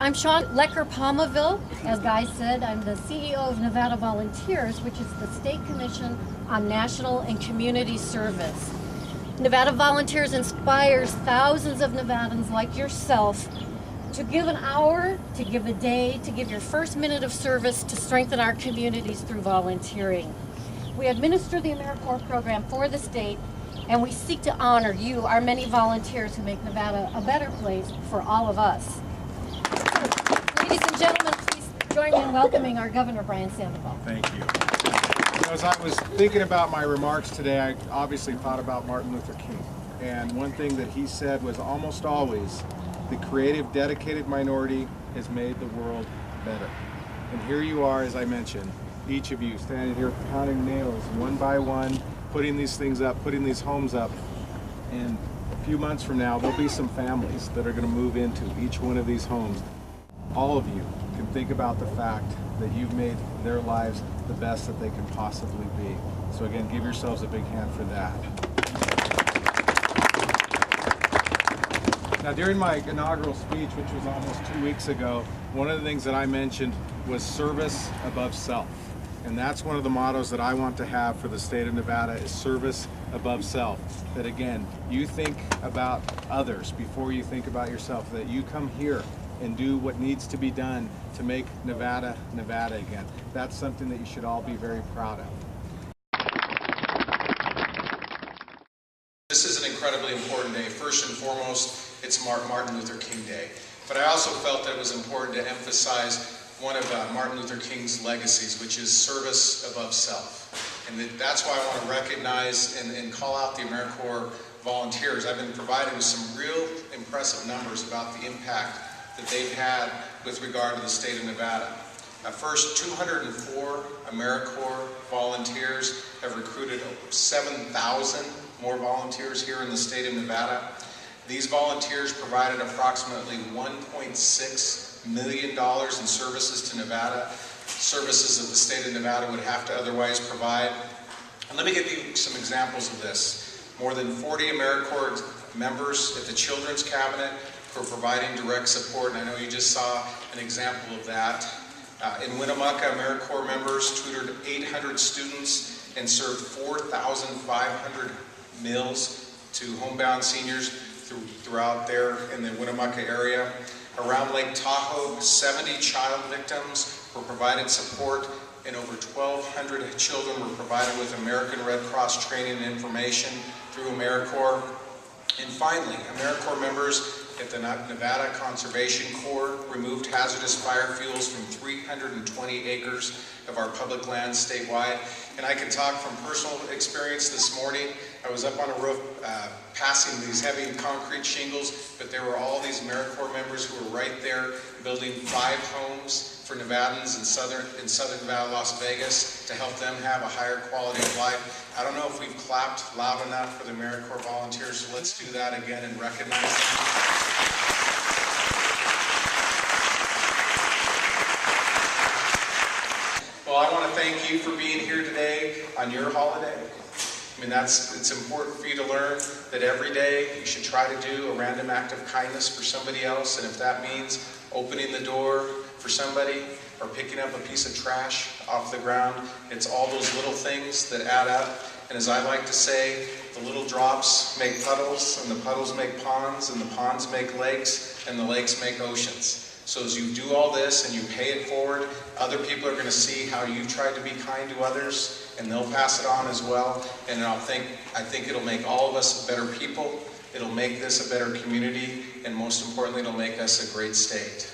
I'm Sean Lecker-Palmaville. As Guy said, I'm the CEO of Nevada Volunteers, which is the state commission on national and community service. Nevada Volunteers inspires thousands of Nevadans like yourself to give an hour, to give a day, to give your first minute of service to strengthen our communities through volunteering. We administer the AmeriCorps program for the state, and we seek to honor you, our many volunteers who make Nevada a better place for all of us. Ladies and gentlemen, please join me in welcoming our Governor, Brian Sandoval. Thank you. As I was thinking about my remarks today, I obviously thought about Martin Luther King. And one thing that he said was almost always, the creative, dedicated minority has made the world better. And here you are, as I mentioned, each of you standing here pounding nails one by one, putting these things up, putting these homes up. And a few months from now, there'll be some families that are going to move into each one of these homes. All of you can think about the fact that you've made their lives the best that they can possibly be. So again, give yourselves a big hand for that. Now, during my inaugural speech, which was almost 2 weeks ago, one of the things that I mentioned was service above self. And that's one of the mottos that I want to have for the state of Nevada is service above self. That again, you think about others before you think about yourself, that you come here and do what needs to be done to make Nevada, Nevada again. That's something that you should all be very proud of. This is an incredibly important day. First and foremost, it's Martin Luther King Day. But I also felt that it was important to emphasize one of Martin Luther King's legacies, which is service above self. And that's why I want to recognize and call out the AmeriCorps volunteers. I've been provided with some real impressive numbers about the impact that they've had with regard to the state of Nevada. First, 204 AmeriCorps volunteers have recruited 7,000 more volunteers here in the state of Nevada. These volunteers provided approximately $1.6 million in services to Nevada, services that the state of Nevada would have to otherwise provide. And let me give you some examples of this. More than 40 AmeriCorps members at the Children's Cabinet for providing direct support, and I know you just saw an example of that. In Winnemucca, AmeriCorps members tutored 800 students and served 4,500 meals to homebound seniors throughout there in the Winnemucca area. Around Lake Tahoe, 70 child victims were provided support, and over 1,200 children were provided with American Red Cross training and information through AmeriCorps. And finally, AmeriCorps members at the Nevada Conservation Corps removed hazardous fire fuels from 320 acres of our public lands statewide. And I can talk from personal experience this morning. I was up on a roof passing these heavy concrete shingles, but there were all these AmeriCorps members who were right there building 5 homes for Nevadans in southern Nevada, Las Vegas, to help them have a higher quality of life. I don't know if we've clapped loud enough for the AmeriCorps volunteers, so let's do that again and recognize them. Well, I want to thank you for being here today on your holiday. I mean, it's important for you to learn that every day you should try to do a random act of kindness for somebody else, and if that means opening the door for somebody or picking up a piece of trash off the ground, it's all those little things that add up. And as I like to say, the little drops make puddles, and the puddles make ponds, and the ponds make lakes, and the lakes make oceans. So as you do all this and you pay it forward, other people are going to see how you've tried to be kind to others, and they'll pass it on as well. And I think it'll make all of us better people. It'll make this a better community, and most importantly, it'll make us a great state.